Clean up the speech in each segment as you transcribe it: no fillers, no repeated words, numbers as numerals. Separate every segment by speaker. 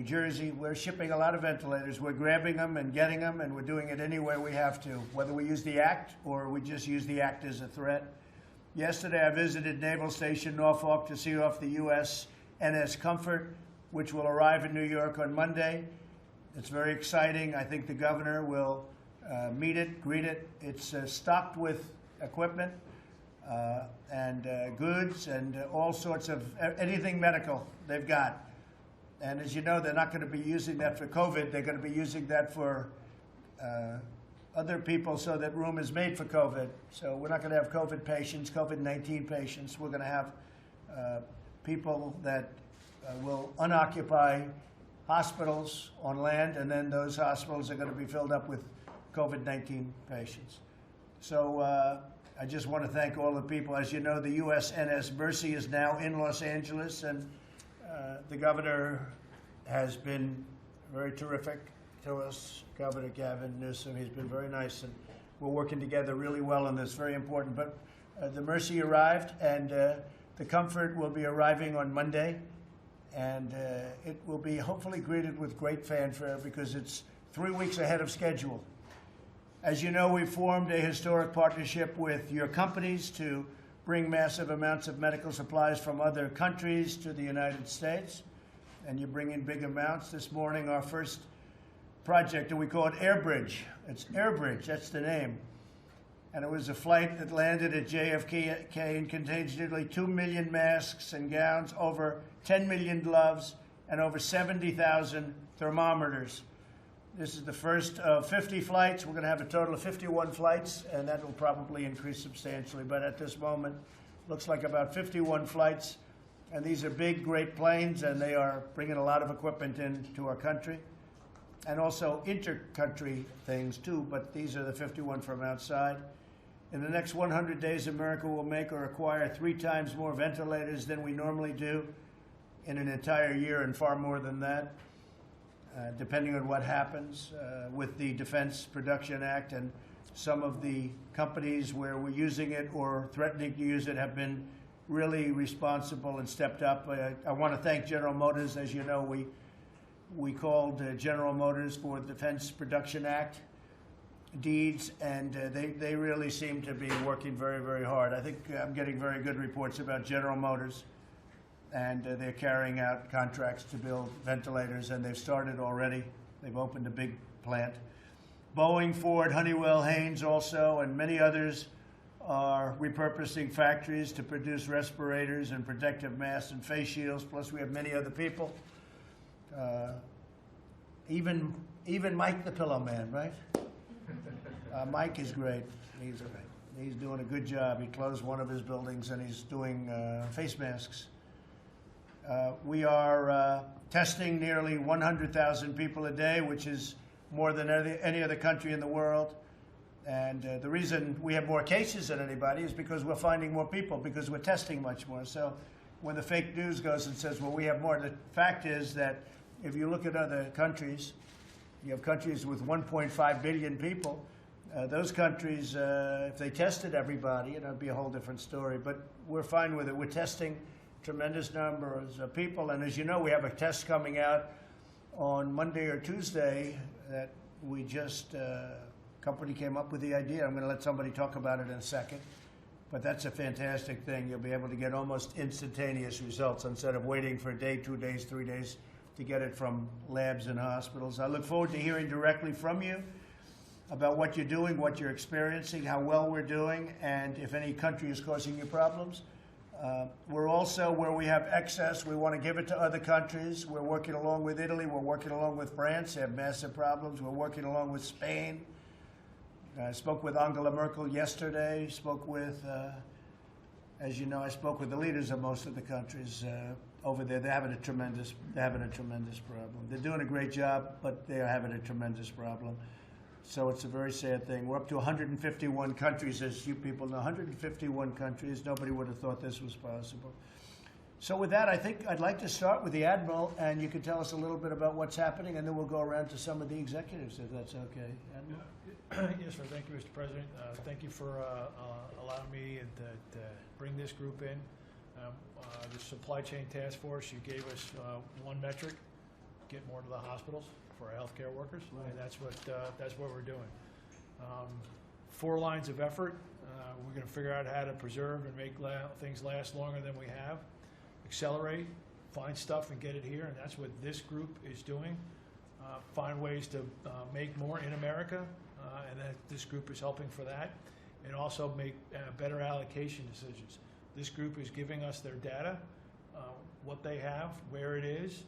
Speaker 1: Jersey. We're shipping a lot of ventilators. We're grabbing them and getting them, and we're doing it any way we have to, whether we use the Act or we just use the Act as a threat. Yesterday, I visited Naval Station Norfolk to see off the USNS Comfort, which will arrive in New York on Monday. It's very exciting. I think the governor will meet it, greet it. It's stocked with equipment and goods and all sorts of anything medical they've got. And as you know, they're not going to be using that for COVID. They're going to be using that for other people so that room is made for COVID. So we're not going to have COVID patients, COVID-19 patients. We're going to have people that will unoccupy hospitals on land, and then those hospitals are going to be filled up with COVID-19 patients. So I just want to thank all the people. As you know, the USNS Mercy is now in Los Angeles, and the governor has been very terrific to us. Governor Gavin Newsom, he's been very nice, and we're working together really well on this, very important. But the Mercy arrived, and the Comfort will be arriving on Monday, and it will be hopefully greeted with great fanfare because it's 3 weeks ahead of schedule. As you know, we formed a historic partnership with your companies to bring massive amounts of medical supplies from other countries to the United States, and you bring in big amounts. This morning, our first project, and we call it AirBridge. It's AirBridge, that's the name. And it was a flight that landed at JFK and contains nearly 2 million masks and gowns, over 10 million gloves, and over 70,000 thermometers. This is the first of 50 flights. We're going to have a total of 51 flights, and that will probably increase substantially. But at this moment, looks like about 51 flights. And these are big, great planes, and they are bringing a lot of equipment into our country. And also inter-country things, too, but these are the 51 from outside. In the next 100 days, America will make or acquire 3 times more ventilators than we normally do in an entire year, and far more than that. Depending on what happens with the Defense Production Act, and some of the companies where we're using it or threatening to use it have been really responsible and stepped up. I want to thank General Motors. As you know, we called General Motors for the Defense Production Act deeds, and they really seem to be working very, very hard. I think I'm getting very good reports about General Motors, and they're carrying out contracts to build ventilators, and they've started already. They've opened a big plant. Boeing, Ford, Honeywell, Haynes also, and many others are repurposing factories to produce respirators and protective masks and face shields, plus we have many other people. Even Mike the Pillow Man, right? Mike is great. He's great. He's doing a good job. He closed one of his buildings, and he's doing face masks. We are testing nearly 100,000 people a day, which is more than any other country in the world. And the reason we have more cases than anybody is because we're finding more people, because we're testing much more. So when the fake news goes and says, well, we have more, the fact is that if you look at other countries, you have countries with 1.5 billion people. Those countries, if they tested everybody, it would be a whole different story. But we're fine with it. We're testing tremendous numbers of people. And as you know, we have a test coming out on Monday or Tuesday that we just, company came up with the idea. I'm going to let somebody talk about it in a second. But that's a fantastic thing. You'll be able to get almost instantaneous results instead of waiting for a day, 2 days, 3 days to get it from labs and hospitals. I look forward to hearing directly from you about what you're doing, what you're experiencing, how well we're doing, and if any country is causing you problems. We're also, where we have excess, we want to give it to other countries. We're working along with Italy. We're working along with France. They have massive problems. We're working along with Spain. I spoke with Angela Merkel yesterday. Spoke with, as you know, I spoke with the leaders of most of the countries over there. They're having a tremendous problem. They're doing a great job, but they are having a tremendous problem. So it's a very sad thing. We're up to 151 countries, as you people know, 151 countries. Nobody would have thought this was possible. So with that, I think I'd like to start with the Admiral, and you can tell us a little bit about what's happening, and then we'll go around to some of the executives, if that's okay. Admiral?
Speaker 2: Yes, sir. Thank you, Mr. President. Thank you for allowing me to bring this group in. The Supply Chain Task Force, you gave us one metric, get more to the hospitals for our healthcare workers,
Speaker 1: Right.
Speaker 2: and that's what we're doing. 4 lines of effort. We're going to figure out how to preserve and make things last longer than we have. Accelerate, find stuff and get it here, and that's what this group is doing. Find ways to make more in America, and that this group is helping for that. And also make better allocation decisions. This group is giving us their data, what they have, where it is,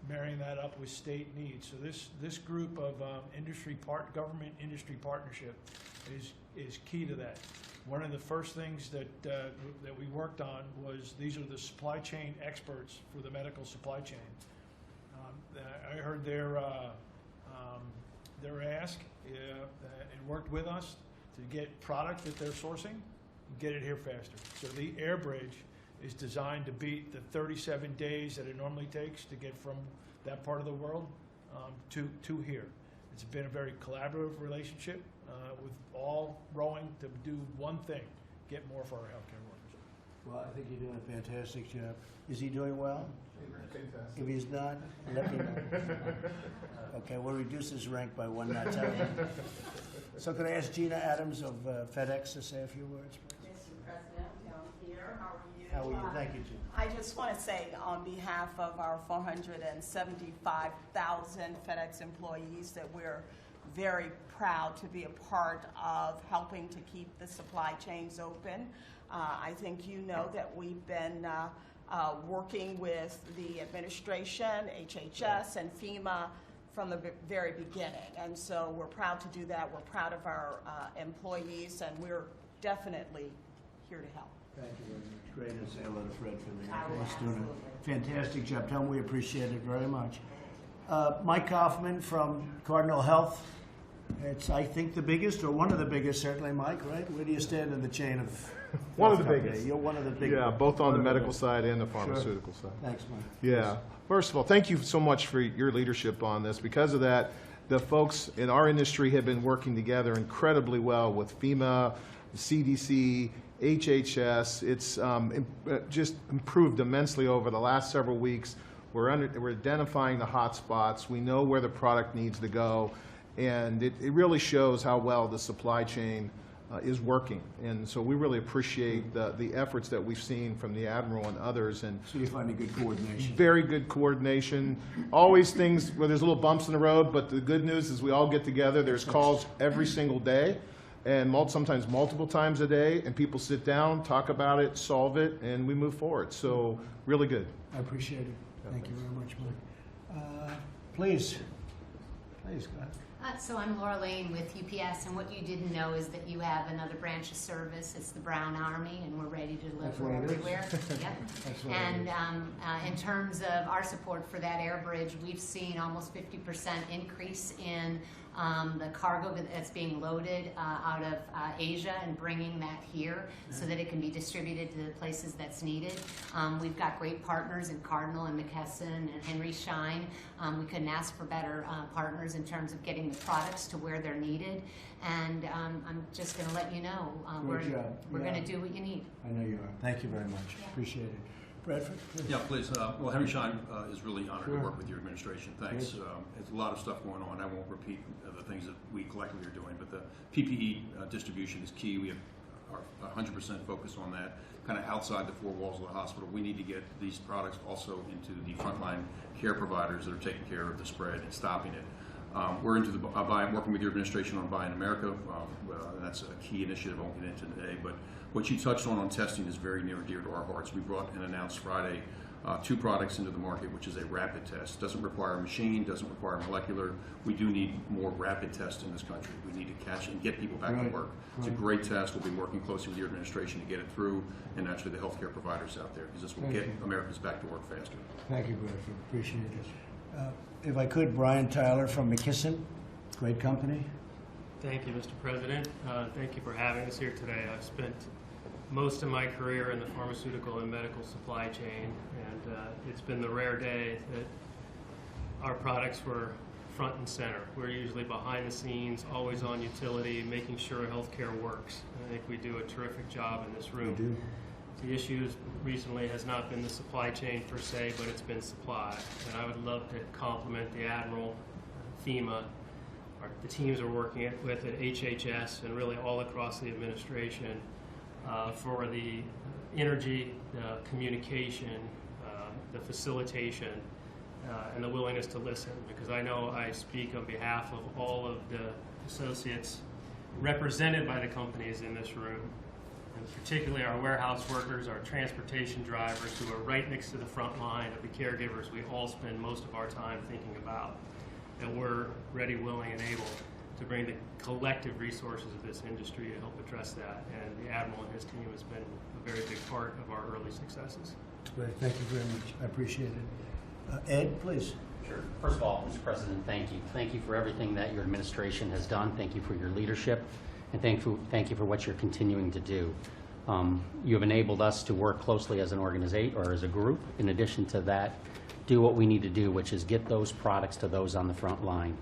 Speaker 2: marrying that up with state needs. So this group of government industry partnership is key to that. One of the first things that we worked on was these are the supply chain experts for the medical supply chain. I heard their ask and worked with us to get product that they're sourcing and get it here faster. So the air bridge is designed to beat the 37 days that it normally takes to get from that part of the world to here. It's been a very collaborative relationship with all rowing to do one thing, get more for our healthcare workers.
Speaker 1: Well, I think you're doing a fantastic job. Is he doing well?
Speaker 3: Fantastic.
Speaker 1: If he's not, let me know. Okay, we'll reduce his rank by 1 notch. So could I ask Gina Adams of FedEx to say a few words, please?
Speaker 4: Mr. President, I'm here. How are you?
Speaker 1: How are you? Thank you, Gina.
Speaker 4: I just want to say on behalf of our 475,000 FedEx employees that we're very proud to be a part of helping to keep the supply chains open. I think you know that we've been working with the administration, HHS, and FEMA from the very beginning. And so we're proud to do that. We're proud of our employees, and we're definitely here to help.
Speaker 1: Thank you very much. Great, and say hello to Fred for me.
Speaker 4: I will,
Speaker 1: He's doing a
Speaker 4: absolutely.
Speaker 1: fantastic job. Tell him we appreciate it very much. Mike Kaufman from Cardinal Health. It's, I think, the biggest, or one of the biggest, certainly, Mike, right? Where do you stand in the chain of
Speaker 3: One of
Speaker 1: health
Speaker 3: the
Speaker 1: company?
Speaker 3: biggest.
Speaker 1: You're one of the big.
Speaker 3: Yeah, both on the
Speaker 1: one of
Speaker 3: medical
Speaker 1: biggest.
Speaker 3: side and the pharmaceutical side.
Speaker 1: Thanks, Mike.
Speaker 3: Yeah. First of all, thank you so much for your leadership on this. Because of that, the folks in our industry have been working together incredibly well with FEMA, CDC, HHS. It's just improved immensely over the last several weeks. We're identifying the hot spots. We know where the product needs to go. And it really shows how well the supply chain is working. And so we really appreciate the efforts that we've seen from the Admiral and others. And
Speaker 1: So you're finding good coordination.
Speaker 3: very good coordination. Always things where there's little bumps in the road, but the good news is we all get together. There's calls every single day, and sometimes multiple times a day, and people sit down, talk about it, solve it, and we move forward. So really good.
Speaker 1: I appreciate it. Thank you very much, Mike. Please. Please, go ahead.
Speaker 5: So I'm Laura Lane with UPS, and what you didn't know is that you have another branch of service. It's the Brown Army, and we're ready to
Speaker 1: That's
Speaker 5: deliver
Speaker 1: what it is.
Speaker 5: everywhere. Yep.
Speaker 1: That's what it
Speaker 5: And
Speaker 1: is.
Speaker 5: in terms of our support for that air bridge, we've seen almost 50% increase in the cargo that's being loaded out of Asia and bringing that here so that it can be distributed to the places that's needed. We've got great partners in Cardinal and McKesson and Henry Schein. We couldn't ask for better partners in terms of getting the products to where they're needed. And I'm just going to let you know,
Speaker 1: Great job.
Speaker 5: we're
Speaker 1: Yeah.
Speaker 5: going to do what you need.
Speaker 1: I know you are. Thank you very much.
Speaker 5: Yeah.
Speaker 1: Appreciate it. Bradford? Please.
Speaker 6: Yeah, please. Well, Henry Schein is really honored
Speaker 1: Sure.
Speaker 6: to work with your administration. Thanks.
Speaker 1: Yes.
Speaker 6: There's a lot of stuff going on. I won't repeat the things that we collectively are doing, but the PPE distribution is key. We are 100% focused on that, kind of outside the 4 walls of the hospital. We need to get these products also into the frontline care providers that are taking care of the spread and stopping it. We're into the working with your administration on Buy in America. And that's a key initiative I won't get into today, but what you touched on testing is very near and dear to our hearts. We brought and announced Friday 2 products into the market, which is a rapid test. Doesn't require a machine, doesn't require molecular. We do need more rapid tests in this country. We need to catch and get people back
Speaker 1: Right.
Speaker 6: to work. It's a great test. We'll be working closely with your administration to get it through, and naturally the healthcare providers out there, because this will
Speaker 1: Thank
Speaker 6: get
Speaker 1: you.
Speaker 6: Americans back to work faster.
Speaker 1: Thank you, Bradford. Appreciate it. If I could, Brian Tyler from McKesson. Great company.
Speaker 7: Thank you, Mr. President. Thank you for having us here today. I've spent most of my career in the pharmaceutical and medical supply chain, and it's been the rare day that our products were front and center. We're usually behind the scenes, always on utility, making sure healthcare works. I think we do a terrific job in this room.
Speaker 1: We do.
Speaker 7: The issue recently has not been the supply chain per se, but it's been supply. And I would love to compliment the Admiral, FEMA, the teams we're working with at HHS and really all across the administration for the energy, the communication, the facilitation, and the willingness to listen. Because I know I speak on behalf of all of the associates represented by the companies in this room, and particularly our warehouse workers, our transportation drivers who are right next to the front line of the caregivers we all spend most of our time thinking about. And we're ready, willing, and able to bring the collective resources of this industry to help address that. And the Admiral and his team has been a very big part of our early successes.
Speaker 1: Great, thank you very much. I appreciate it. Ed, please.
Speaker 8: Sure. First of all, Mr. President, thank you. Thank you for everything that your administration has done. Thank you for your leadership, and thank you for what you're continuing to do. You have enabled us to work closely as an organization or as a group. In addition to that, do what we need to do, which is get those products to those on the front line.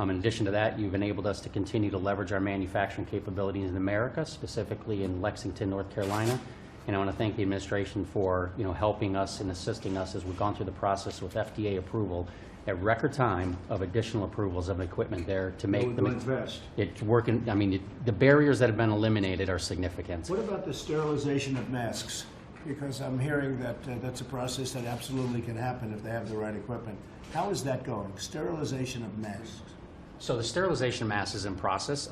Speaker 8: In addition to that, you've enabled us to continue to leverage our manufacturing capabilities in America, specifically in Lexington, North Carolina. And I want to thank the administration for helping us and assisting us as we've gone through the process with FDA approval at record time of additional approvals of equipment there to make them it's working. I mean, the barriers that have been eliminated are significant.
Speaker 1: What about the sterilization of masks? Because I'm hearing that that's a process that absolutely can happen if they have the right equipment. How is that going? Sterilization of masks.
Speaker 8: So the sterilization mask is in process.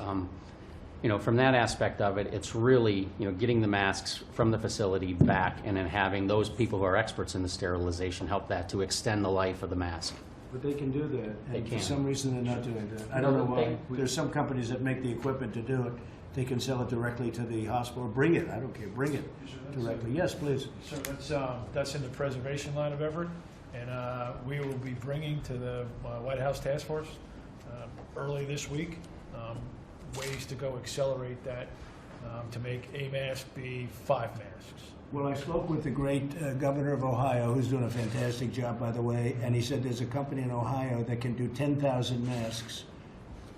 Speaker 8: From that aspect of it, it's really, getting the masks from the facility back and then having those people who are experts in the sterilization help that to extend the life of the mask.
Speaker 1: But they can do that,
Speaker 8: They
Speaker 1: and
Speaker 8: can.
Speaker 1: for some reason they're not doing that. I don't know why. There's some companies that make the equipment to do it. They can sell it directly to the hospital. Bring it, I don't care, bring it directly. Yes, please.
Speaker 2: So that's in the preservation line of effort, and we will be bringing to the White House Task Force early this week ways to go accelerate that to make a mask be 5 masks.
Speaker 1: Well, I spoke with the great governor of Ohio, who's doing a fantastic job, by the way, and he said there's a company in Ohio that can do 10,000 masks,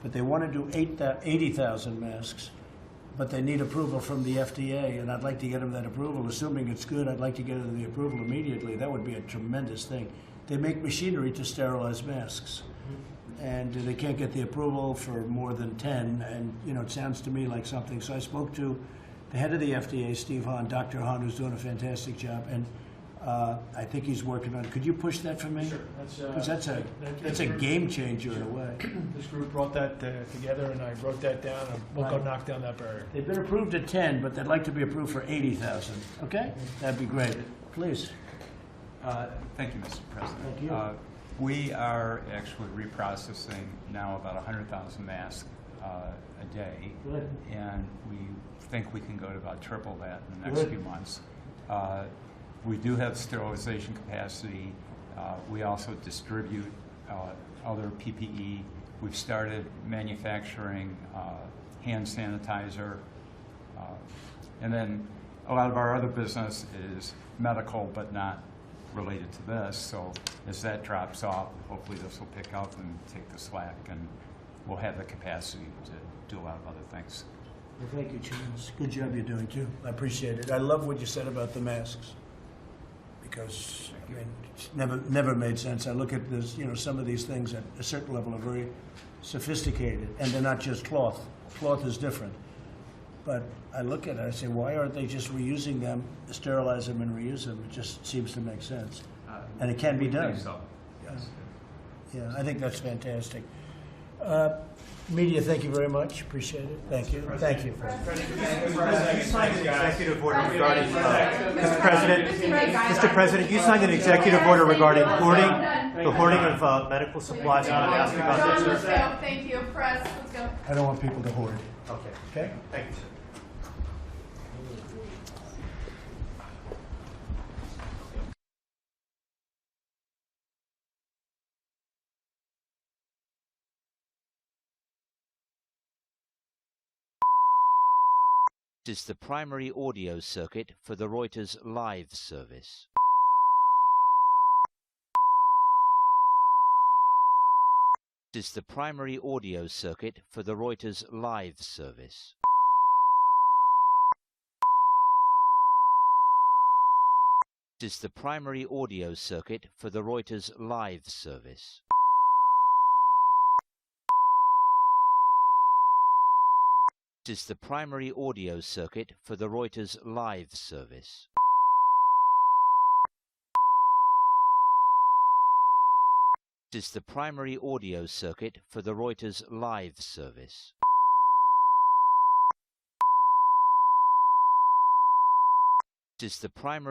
Speaker 1: but they want to do 80,000 masks, but they need approval from the FDA, and I'd like to get them that approval. Assuming it's good, I'd like to get them the approval immediately. That would be a tremendous thing. They make machinery to sterilize masks, and they can't get the approval for more than 10, and it sounds to me like something. So I spoke to the head of the FDA, Steve Hahn, Dr. Hahn, who's doing a fantastic job, and I think he's working on it. Could you push that for me?
Speaker 2: Sure.
Speaker 1: Because that's a game changer in a way.
Speaker 2: This group brought that together, and I wrote that down, and we'll go knock down that barrier.
Speaker 1: They've been approved at 10, but they'd like to be approved for 80,000. Okay? That'd be great. Please.
Speaker 9: Thank you, Mr. President.
Speaker 1: Thank you.
Speaker 9: We are actually reprocessing now about 100,000 masks a day,
Speaker 1: Good.
Speaker 9: and we think we can go to about triple that in the next
Speaker 1: Good.
Speaker 9: few months. We do have sterilization capacity. We also distribute other PPE. We've started manufacturing hand sanitizer, and then a lot of our other business is medical, but not related to this. So as that drops off, hopefully this will pick up and take the slack, and we'll have the capacity to do a lot of other things.
Speaker 1: Well, thank you, Chance. Good job you're doing, too. I appreciate it. I love what you said about the masks, because, I mean, it's never made sense. I look at this, some of these things at a certain level are very sophisticated, and they're not just cloth. Cloth is different. But I look at it, I say, why aren't they just reusing them, sterilize them and reuse them? It just seems to make sense. And it can be done.
Speaker 6: So, yes.
Speaker 1: Yeah, I think that's fantastic. Media, thank you very much. Appreciate it. Thank you. Thank you.
Speaker 10: You signed an executive order regarding, Mr. President, you signed an executive order regarding the hoarding of medical supplies. I want to ask you about that, sir.
Speaker 11: Thank you. Press, let's go.
Speaker 1: I don't want people to hoard.
Speaker 10: Okay.
Speaker 1: Okay?
Speaker 10: Thank you, sir.
Speaker 12: Is the primary audio circuit for the Reuters live service. Is the primary audio circuit for the Reuters live service. is the primary audio circuit for the Reuters live service. Is the primary audio circuit for the Reuters live service. Is the primary audio circuit for the Reuters live service. Is the primary